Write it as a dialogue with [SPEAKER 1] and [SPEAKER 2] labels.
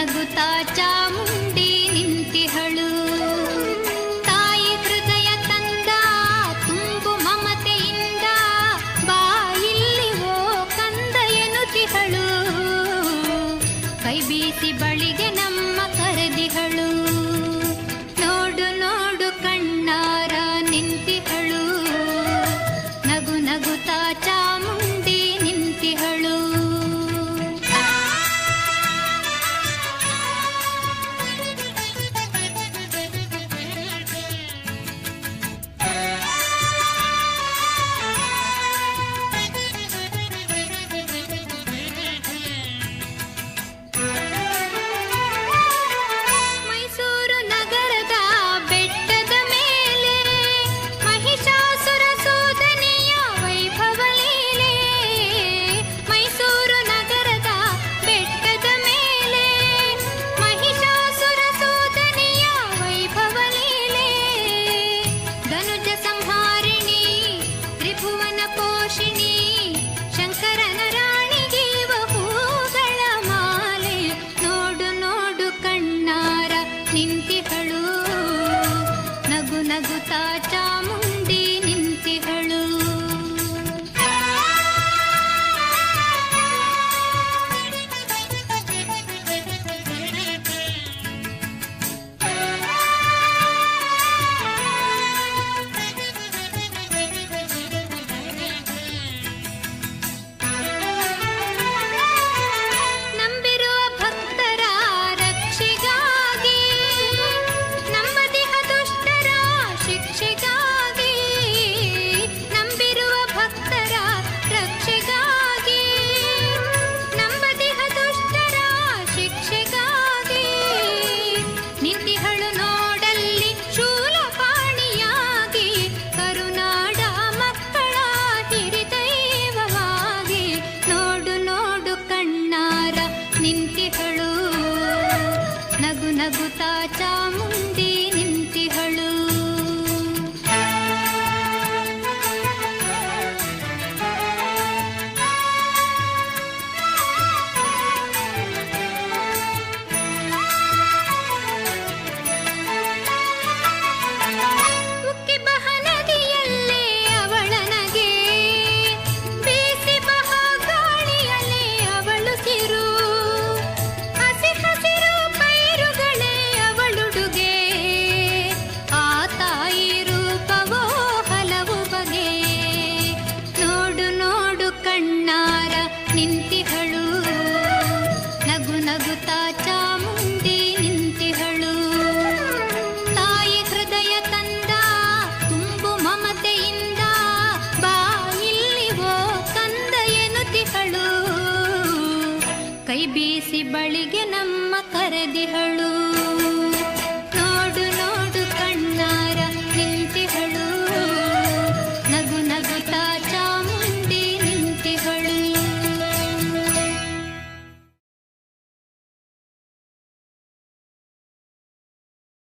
[SPEAKER 1] ನಗುತ್ತಾ ಚಾಮುಂಡಿ ನಿಂತಿಹಳು. ತಾಯಿ ಹೃದಯ ತಂದ ತುಂಬು ಮಮತೆಯಿಂದ ಬಾ ಇಲ್ಲಿ ಓ ಕಂದ ಎನ್ನುತ್ತಿಹಳು. ಕೈ ಬೀಸಿ ಬಳಿಗೆ ನಮ್ಮ ಕರೆದಿಹಳು. ನೋಡು ನೋಡು ಕಣ್ಣಾರ ನಿಂತಿಹಳು. ನಗು ನಗುತ್ತಾ ಚಾಮುಂಡಿ ನಿಂತಿಹಳು. ಮೈಸೂರು ನಗರದ ಬೆಟ್ಟದ ಮೇಲೆ ಮಹಿಷಾಸುರ ಸೋದನೆಯ ವೈಭವ ಲೀಲೆ. ಮೈಸೂರು ನಗರದ ಬೆಟ್ಟದ ಮೇಲೆ ಮಹಿಷಾಸುರ ಸೋದನೆಯ ವೈಭವ ಲೀಲೆ. ಧನುಜ ಸಂಹಾರಿಣಿ ತ್ರಿಭುವನ ಪೋಷಿಣಿ ಶಂಕರನ ರಾಣಿಗೀವ ಹೂಗಳ ಮಾಲೆ. ನೋಡು ನೋಡು ಕಣ್ಣಾರ ನಿಂತಿಹಳು. ನಗು ನಗುತ್ತಾ ಚಾಮುಂಡಿ ನಿಂತಿಹಳು. ನಂಬಿರುವ ಭಕ್ತರ ರಕ್ಷೆಗಾಗಿ ನಂಬದಿಹ ದುಷ್ಟರ ಶಿಕ್ಷೆಗಾಗಿ. ನಂಬಿರುವ ಭಕ್ತರ ರಕ್ಷೆಗಾಗಿ ನಂಬದಿಹ ದುಷ್ಟರ ಶಿಕ್ಷೆಗಾಗಿ. ನಿಂತಿಹಳು ನೋಡಲ್ಲಿ ಶೂಲಪಾಣಿಯಾಗಿ ಕರುನಾಡ ಮಕ್ಕಳ ಹಿರಿದೈವವಾಗಿ. ನೋಡು ನೋಡು ಕಣ್ಣಾರ ನಿಂತಿಹಳು. ನಗು ನಗುತ್ತಾ ಚಾಮುಂಡಿ ನಿಂತಿಹಳು. ಉಕ್ಕಿ ಬಹ ನದಿಯಲ್ಲೇ ಅವಳನಗೆ ಬೀಸಿ ಬಹ ಗಾಳಿಯಲ್ಲೇ ಅವಳು ಸಿರು. ಹಸಿ ಹಸಿರು ಪೈರುಗಳೇ ಅವಳುಡುಗೆ. ಆ ತಾಯಿ ರೂಪವೋ ಹಲವು ಬಗೆ. ನೋಡು ನೋಡು ಕಣ್ಣಾರ ನಿಂತಿಹಳು. ನಗು ನಗುತ್ತಾ ಚಾಮುಂಡಿ ನಿಂತಿಹಳು. ತಾಯಿ ಹೃದಯ ತಂದ ತುಂಬು ಮಮತೆಯಿಂದ ಬಾ ಇಲ್ಲಿ ಓ ಕಂದ ಎನ್ನುತ್ತಿಹಳು. ಕೈ ಬೀಸಿ ಬಳಿಗೆ ನಮ್ಮ ಕರೆದಿಹಳು.